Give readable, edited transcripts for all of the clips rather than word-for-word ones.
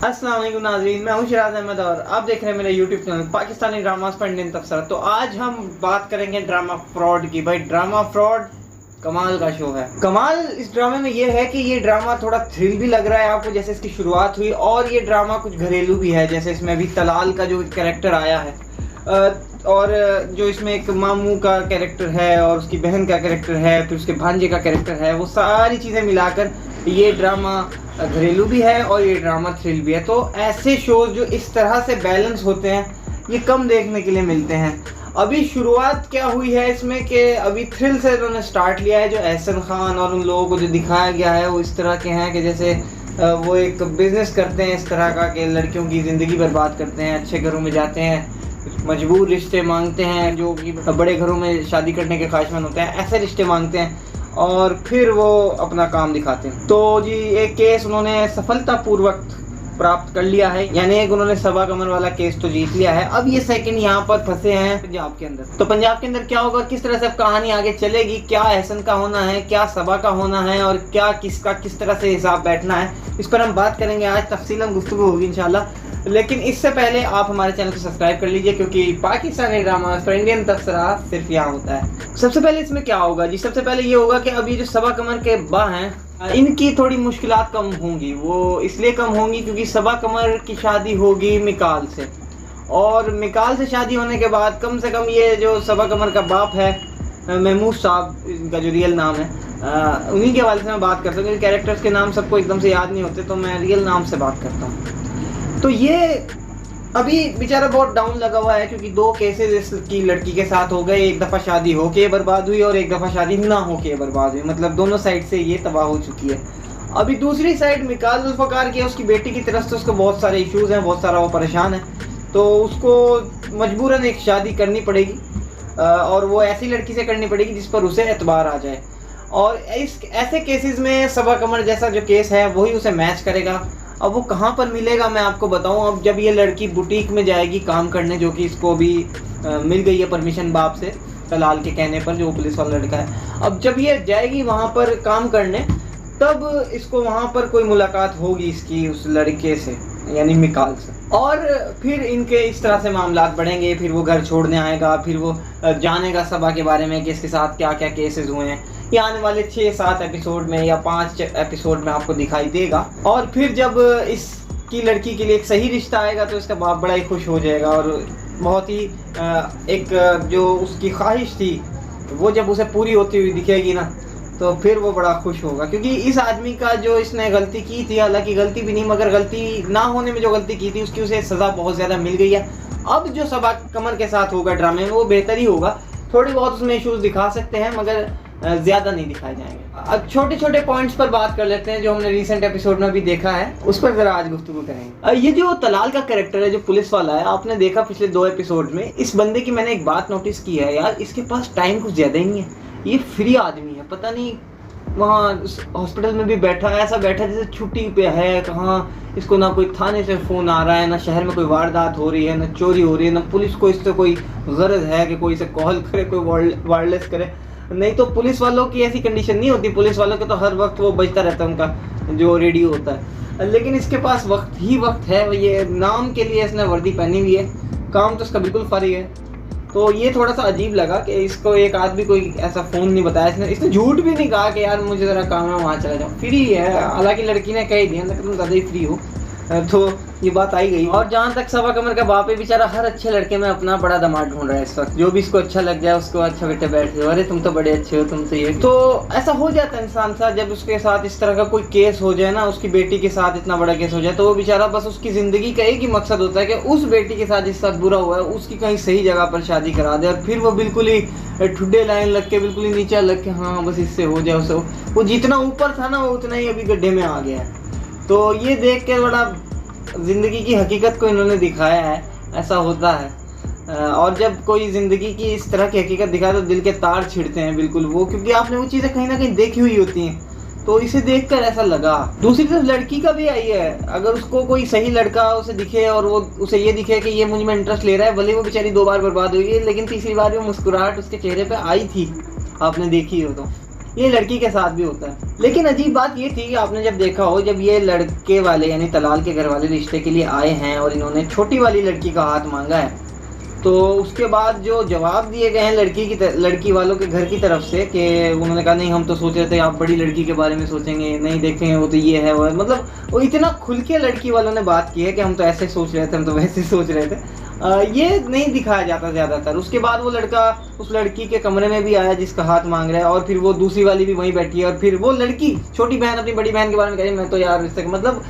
अस्सलाम वालेकुम नाज़रीन, मैं हूं शिराज अहमद और आप देख रहे हैं मेरा यूट्यूब चैनल पाकिस्तानी ड्रामास पर इंडियन तबसरा। तो आज हम बात करेंगे ड्रामा फ्रॉड की। भाई ड्रामा फ्रॉड कमाल का शो है। कमाल इस ड्रामे में ये है कि ये ड्रामा थोड़ा थ्रिल भी लग रहा है आपको जैसे इसकी शुरुआत हुई, और ये ड्रामा कुछ घरेलू भी है। जैसे इसमें अभी तलाल का जो कैरेक्टर आया है और जो इसमें एक मामू का कैरेक्टर है और उसकी बहन का कैरेक्टर है, फिर उसके भांजे का कैरेक्टर है, वो सारी चीज़ें मिलाकर ये ड्रामा घरेलू भी है और ये ड्रामा थ्रिल भी है। तो ऐसे शोज जो इस तरह से बैलेंस होते हैं ये कम देखने के लिए मिलते हैं। अभी शुरुआत क्या हुई है इसमें कि अभी थ्रिल से उन्होंने स्टार्ट लिया है। जो एहसन खान और उन लोगों को जो दिखाया गया है वो इस तरह के हैं कि जैसे वो एक बिजनेस करते हैं इस तरह का कि लड़कियों की ज़िंदगी बर्बाद करते हैं, अच्छे घरों में जाते हैं, मजबूर रिश्ते मांगते हैं, जो कि बड़े घरों में शादी करने के ख्वाहिशमंद होते हैं, ऐसे रिश्ते मांगते हैं और फिर वो अपना काम दिखाते हैं। तो जी एक केस उन्होंने सफलतापूर्वक प्राप्त कर लिया है, यानी एक उन्होंने सबा कमर वाला केस तो जीत लिया है। अब ये सेकंड यहाँ पर फंसे हैं पंजाब के अंदर। तो पंजाब के अंदर क्या होगा, किस तरह से अब कहानी आगे चलेगी, क्या एहसन का होना है, क्या सबा का होना है और क्या किसका किस तरह से हिसाब बैठना है, इस पर हम बात करेंगे आज। तफसीलन गुफ्तगू होगी इंशाल्लाह। लेकिन इससे पहले आप हमारे चैनल को सब्सक्राइब कर लीजिए क्योंकि पाकिस्तानी ड्रामा पर इंडियन तबसरा सिर्फ यहाँ होता है। सबसे पहले इसमें क्या होगा जी, सबसे पहले ये होगा कि अभी जो सबा कमर के बा हैं इनकी थोड़ी मुश्किलात कम होंगी। वो इसलिए कम होंगी क्योंकि सबा कमर की शादी होगी मिकाल से, और मिकाल से शादी होने के बाद कम से कम ये जो सबा कमर का बाप है महमूद साहब, इनका जो रियल नाम है, उन्हीं के हवाले से मैं बात करता हूँ क्योंकि कैरेक्टर्स के नाम सबको एकदम से याद नहीं होते, तो मैं रियल नाम से बात करता हूँ। तो ये अभी बेचारा बहुत डाउन लगा हुआ है क्योंकि दो केसेस इसकी लड़की के साथ हो गए। एक दफ़ा शादी होके बर्बाद हुई और एक दफ़ा शादी ना होके बर्बाद हुई, मतलब दोनों साइड से ये तबाह हो चुकी है। अभी दूसरी साइड मिकाल जुल्फ़कार की है, उसकी बेटी की तरफ से उसको बहुत सारे इश्यूज़ हैं, बहुत सारा वो परेशान है, तो उसको मजबूरन एक शादी करनी पड़ेगी और वो ऐसी लड़की से करनी पड़ेगी जिस पर उसे एतबार आ जाए। और इस ऐसे केसेस में सबा कमर जैसा जो केस है वही उसे मैच करेगा। अब वो कहाँ पर मिलेगा मैं आपको बताऊं। अब जब ये लड़की बुटीक में जाएगी काम करने, जो कि इसको भी मिल गई है परमिशन बाप से तलाल के कहने पर, जो पुलिस वाला लड़का है। अब जब ये जाएगी वहाँ पर काम करने तब इसको वहाँ पर कोई मुलाकात होगी इसकी उस लड़के से, यानी मिकाल से, और फिर इनके इस तरह से मामलात बढ़ेंगे। फिर वो घर छोड़ने आएगा, फिर वो जानेगा सबा के बारे में कि इसके साथ क्या क्या केसेस हुए हैं। ये आने वाले 6-7 एपिसोड में या 5 एपिसोड में आपको दिखाई देगा। और फिर जब इसकी लड़की के लिए एक सही रिश्ता आएगा तो इसका बाप बड़ा ही खुश हो जाएगा और बहुत ही एक जो उसकी ख्वाहिश थी वो जब उसे पूरी होती हुई दिखेगी ना तो फिर वो बड़ा खुश होगा, क्योंकि इस आदमी का जो इसने गलती की थी, हालांकि गलती भी नहीं मगर गलती ना होने में जो गलती की थी उसकी उसे सज़ा बहुत ज़्यादा मिल गई है। अब जो सबा कमर के साथ होगा ड्रामे में वो बेहतर ही होगा। थोड़ी बहुत उसमें इशूज़ दिखा सकते हैं मगर ज़्यादा नहीं दिखाए जाएंगे। अब छोटे छोटे पॉइंट्स पर बात कर लेते हैं जो हमने रिसेंट एपिसोड में भी देखा है, उस पर ज़रा आज गुफ्तगू करेंगे। ये जो तलाल का कैरेक्टर है, जो पुलिस वाला है, आपने देखा पिछले 2 एपिसोड में, इस बंदे की मैंने एक बात नोटिस की है यार, इसके पास टाइम कुछ ज़्यादा ही नहीं है। ये फ्री आदमी है, पता नहीं वहाँ हॉस्पिटल में भी बैठा है, ऐसा बैठा जैसे छुट्टी पे है। कहाँ इसको ना कोई थाने से फ़ोन आ रहा है, ना शहर में कोई वारदात हो रही है, ना चोरी हो रही है, ना पुलिस को इससे कोई गरज है कि कोई इसे कॉल करे, कोई वायरलेस करे। नहीं तो पुलिस वालों की ऐसी कंडीशन नहीं होती, पुलिस वालों के तो हर वक्त वो बजता रहता है उनका जो रेडियो होता है, लेकिन इसके पास वक्त ही वक्त है। ये नाम के लिए इसने वर्दी पहनी हुई है, काम तो इसका बिल्कुल फारिग है। तो ये थोड़ा सा अजीब लगा कि इसको एक आदमी कोई ऐसा फ़ोन नहीं बताया। इसने झूठ भी नहीं कहा कि यार मुझे ज़रा काम है वहाँ चला जाऊँ, फ्री है। हालांकि लड़की ने कह दिया तुम ज़्यादा ही फ्री हो, तो ये बात आई गई। और जहाँ तक सबा कमर का बाप है, बेचारा हर अच्छे लड़के में अपना बड़ा दामाद ढूंढ रहा है इस वक्त। जो भी इसको अच्छा लग जाए उसको अच्छा बेटे बैठ जाओ, अरे तुम तो बड़े अच्छे हो, तुम तो ये। तो ऐसा हो जाता है इंसान साथ, जब उसके साथ इस तरह का कोई केस हो जाए ना, उसकी बेटी के साथ इतना बड़ा केस हो जाए, तो वो बेचारा बस उसकी ज़िंदगी का एक ही मकसद होता है कि उस बेटी के साथ जिस साथ बुरा हुआ है उसकी कहीं सही जगह पर शादी करा दे, और फिर वो बिल्कुल ही ठुड्डे लाइन लग के, बिल्कुल ही नीचे लग के, हाँ बस इससे हो जाए उससे। वो जितना ऊपर था ना वो उतना ही अभी गड्ढे में आ गया है। तो ये देख के बड़ा ज़िंदगी की हकीकत को इन्होंने दिखाया है, ऐसा होता है। और जब कोई ज़िंदगी की इस तरह की हकीकत दिखाए तो दिल के तार छिड़ते हैं बिल्कुल वो, क्योंकि आपने वो चीज़ें कहीं ना कहीं देखी हुई होती हैं, तो इसे देखकर ऐसा लगा। दूसरी तरफ लड़की का भी आई है, अगर उसको कोई सही लड़का उसे दिखे और वो उसे ये दिखे कि ये मुझ में इंटरेस्ट ले रहा है, भले वो बेचारी 2 बार बर्बाद हुई है लेकिन तीसरी बार वो मुस्कुराहट उसके चेहरे पर आई थी, आपने देखी हो तो। ये लड़की के साथ भी होता है। लेकिन अजीब बात ये थी कि आपने जब देखा हो, जब ये लड़के वाले यानी तलाल के घर वाले रिश्ते के लिए आए हैं और इन्होंने छोटी वाली लड़की का हाथ मांगा है, तो उसके बाद जो जवाब दिए गए हैं लड़की वालों के घर की तरफ से कि उन्होंने कहा नहीं हम तो सोच रहे थे आप बड़ी लड़की के बारे में सोचेंगे, नहीं देखेंगे वो तो ये है वो है। मतलब वो इतना खुल के लड़की वालों ने बात की है कि हम तो ऐसे सोच रहे थे, हम तो वैसे सोच रहे थे। ये नहीं दिखाया जाता ज़्यादातर। उसके बाद वो लड़का उस लड़की के कमरे में भी आया जिसका हाथ मांग रहा है, और फिर वो दूसरी वाली भी वहीं बैठी है, और फिर वो लड़की छोटी बहन अपनी बड़ी बहन के बारे में कह रही मैं तो यार इससे मतलब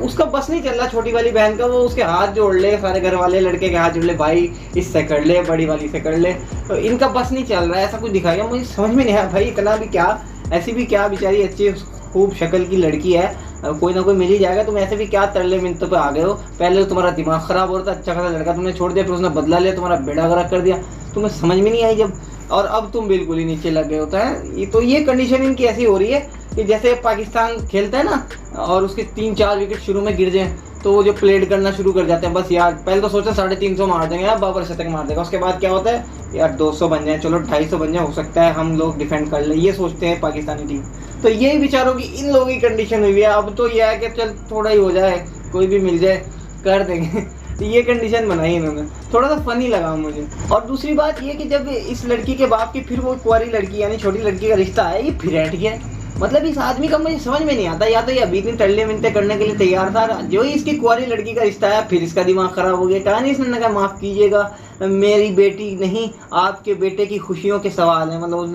उसका बस नहीं चल रहा छोटी वाली बहन का, वो उसके हाथ जोड़ ले, सारे घर वाले लड़के के हाथ जोड़ ले, भाई इससे कर ले, बड़ी वाली से कर ले, तो इनका बस नहीं चल रहा है, ऐसा कुछ दिखाया। मुझे समझ में नहीं आया भाई, इतना भी क्या, ऐसी भी क्या बेचारी अच्छी खूब शक्ल की लड़की है, कोई ना कोई मिल ही जाएगा, तुम ऐसे भी क्या तरले मिनटों पे आ गए हो। पहले तो तुम्हारा दिमाग खराब हो रहा था, अच्छा खासा लड़का तुमने छोड़ दिया, फिर उसने बदला लिया, तुम्हारा बेड़ा गर्क कर दिया, तुम्हें समझ में नहीं आई जब, और अब तुम बिल्कुल ही नीचे लग गए होता है। तो ये कंडीशन इनकी ऐसी हो रही है कि जैसे पाकिस्तान खेलता है ना और उसके 3-4 विकेट शुरू में गिर जाए तो वो जो प्लेड करना शुरू कर जाते हैं, बस यार पहले तो सोचते 350 मार देंगे यार, बाबर शतक मार देगा, उसके बाद क्या होता है यार 200 बन जाए, चलो 250 बन जाए, हो सकता है हम लोग डिफेंड कर ले, ये सोचते हैं पाकिस्तानी टीम। तो यही बेचारों की इन लोगों की कंडीशन हुई है। अब तो ये है कि चल थोड़ा ही हो जाए, कोई भी मिल जाए कर देंगे। तो ये कंडीशन बनाई इन्होंने, थोड़ा सा फनी लगा मुझे। और दूसरी बात ये कि जब इस लड़की के बाप की फिर वो कुंवारी लड़की यानी छोटी लड़की का रिश्ता है, ये फिर हट गया। मतलब इस आदमी का मुझे समझ में नहीं आता, या तो ये अभी इतनी टल्ले मिनटे करने के लिए तैयार था, जो ही इसकी कुंवारी लड़की का रिश्ता है फिर इसका दिमाग खराब हो गया। कहा नहीं इसने कहा माफ़ कीजिएगा मेरी बेटी नहीं, आपके बेटे की खुशियों के सवाल है। मतलब उस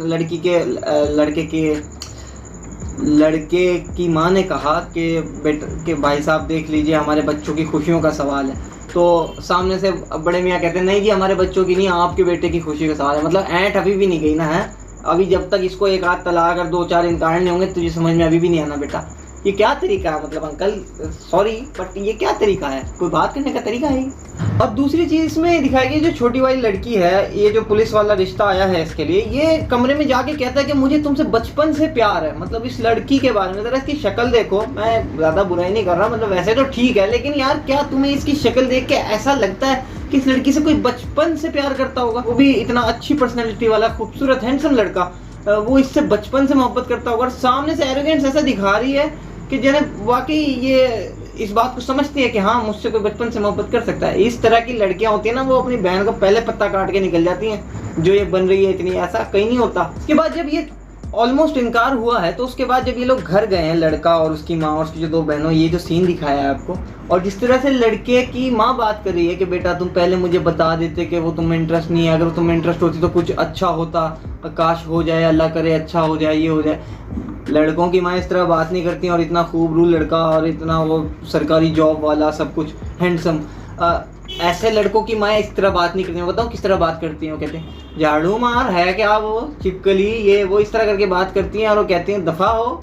लड़के की माँ ने कहा कि भाई साहब देख लीजिए हमारे बच्चों की खुशियों का सवाल है। तो सामने से बड़े मियाँ कहते हैं नहीं जी हमारे बच्चों की नहीं, आपके बेटे की खुशी का सवाल है। मतलब ऐंठ अभी भी नहीं गई ना है, अभी जब तक इसको एक आध तलाक अगर 2-4 इनकार नहीं होंगे तुझे समझ में अभी भी नहीं आना बेटा। ये क्या तरीका है? मतलब अंकल सॉरी बट ये क्या तरीका है? कोई बात करने का तरीका है? और दूसरी चीज़ इसमें दिखाई गई, जो छोटी वाली लड़की है, ये जो पुलिस वाला रिश्ता आया है इसके लिए, ये कमरे में जाके कहता है कि मुझे तुमसे बचपन से प्यार है। मतलब इस लड़की के बारे में ज़रा इसकी शक्ल देखो, मैं ज़्यादा बुराई नहीं कर रहा, मतलब वैसे तो ठीक है, लेकिन यार क्या तुम्हें इसकी शक्ल देख के ऐसा लगता है कि इस लड़की से कोई बचपन से प्यार करता होगा? वो भी इतना अच्छी पर्सनैलिटी वाला खूबसूरत हैंडसम लड़का, वो इससे बचपन से मोहब्बत करता होगा। और सामने से एरोगेंस ऐसा दिखा रही है कि जैसे वाकई ये इस बात को समझती है कि हाँ मुझसे कोई बचपन से मोहब्बत कर सकता है। इस तरह की लड़कियां होती है ना, वो अपनी बहन को पहले पत्ता काट के निकल जाती हैं, जो ये बन रही है इतनी, ऐसा कहीं नहीं होता। उसके बाद जब ये ऑलमोस्ट इनकार हुआ है तो उसके बाद जब ये लोग घर गए हैं, लड़का और उसकी माँ और उसकी जो 2 बहनों, ये जो सीन दिखाया है आपको, और जिस तरह से लड़के की माँ बात कर रही है कि बेटा तुम पहले मुझे बता देते कि वो तुम्हें इंटरेस्ट नहीं है, अगर तुम्हें इंटरेस्ट होती तो कुछ अच्छा होता, काश हो जाए, अल्लाह करे अच्छा हो जाए, ये हो जाए। लड़कों की माँ इस तरह बात नहीं करती, और इतना खूबरू लड़का और इतना वो सरकारी जॉब वाला सब कुछ हैंडसम, ऐसे लड़कों की माँ इस तरह बात नहीं करती। मैं बताऊँ किस तरह बात करती हैं? वो कहते हैं झाड़ू मार है क्या, वो चिपकली, ये वो इस तरह करके बात करती हैं, और वो कहती हैं दफ़ा हो,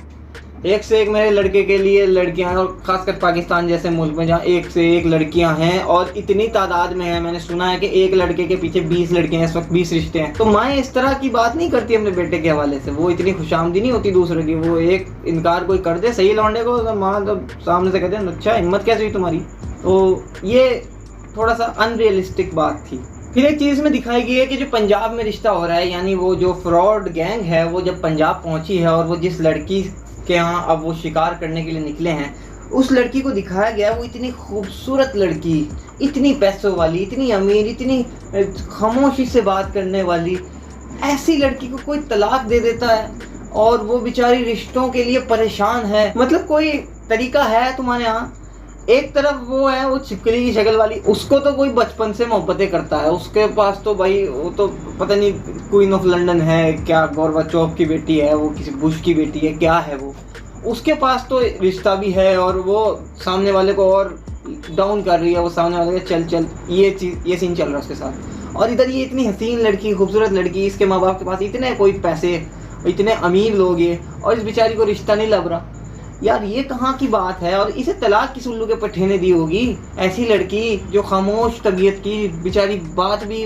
एक से एक मेरे लड़के के लिए लड़कियां, और खासकर पाकिस्तान जैसे मुल्क में जहाँ एक से एक लड़कियां हैं और इतनी तादाद में हैं। मैंने सुना है कि एक लड़के के पीछे 20 लड़कियां हैं, इस वक्त 20 रिश्ते हैं। तो माँ इस तरह की बात नहीं करती अपने बेटे के हवाले से, वो इतनी खुशामदी नहीं होती दूसरे की। वो एक इनकार कोई कर दे सही लौंडे को, तो माँ तो सामने से कहते हैं अच्छा हिम्मत कैसे हुई तुम्हारी। तो ये थोड़ा सा अनरियलिस्टिक बात थी। फिर एक चीज़ में दिखाई गई है कि जो पंजाब में रिश्ता हो रहा है, यानी वो जो फ्रॉड गैंग है वो जब पंजाब पहुंची है और वो जिस लड़की के यहाँ अब वो शिकार करने के लिए निकले हैं, उस लड़की को दिखाया गया है वो इतनी खूबसूरत लड़की, इतनी पैसों वाली, इतनी अमीर, इतनी खामोशी से बात करने वाली, ऐसी लड़की को कोई तलाक दे देता है और वो बेचारी रिश्तों के लिए परेशान है। मतलब कोई तरीका है तुम्हारे यहाँ? एक तरफ वो है वो छिपकली की शक्ल वाली, उसको तो कोई बचपन से मोहब्बतें करता है, उसके पास तो भाई वो तो पता नहीं क्वीन ऑफ लंदन है क्या, गोरबाचोव की बेटी है, वो किसी बुश की बेटी है, क्या है वो, उसके पास तो रिश्ता भी है, और वो सामने वाले को और डाउन कर रही है, वो सामने वाले को चल चल, ये सीन चल रहा है उसके साथ। और इधर ये इतनी हसीन लड़की, खूबसूरत लड़की, इसके माँ बाप के पास इतने कोई पैसे, इतने अमीर लोग ये, और इस बेचारी को रिश्ता नहीं लग रहा। यार ये कहाँ की बात है? और इसे तलाक किस उल्लू के पठेने दी होगी? ऐसी लड़की जो खामोश तबीयत की, बेचारी बात भी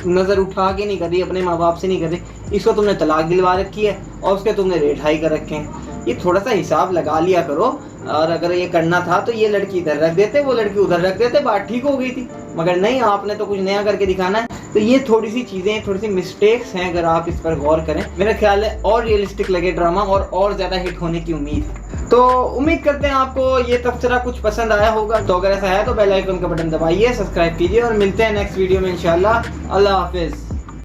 नज़र उठा के नहीं कर रही, अपने माँ बाप से नहीं कर रही, इसको तुमने तलाक दिलवा रखी है और उसके तुमने रेट हाई कर रखे हैं। ये थोड़ा सा हिसाब लगा लिया करो। और अगर ये करना था तो ये लड़की इधर रख देते, वो लड़की उधर रख देते, बात ठीक हो गई थी। मगर नहीं, आपने तो कुछ नया करके दिखाना है। तो ये थोड़ी सी चीजें, थोड़ी सी मिस्टेक्स हैं, अगर आप इस पर गौर करें मेरा ख्याल है और रियलिस्टिक लगे ड्रामा और ज्यादा हिट होने की उम्मीद है। तो उम्मीद करते हैं आपको ये तबसरा कुछ पसंद आया होगा। तो अगर ऐसा है तो बेल आइकन का बटन दबाइए, सब्सक्राइब कीजिए और मिलते हैं नेक्स्ट वीडियो में इंशाल्लाह। अल्लाह हाफिज।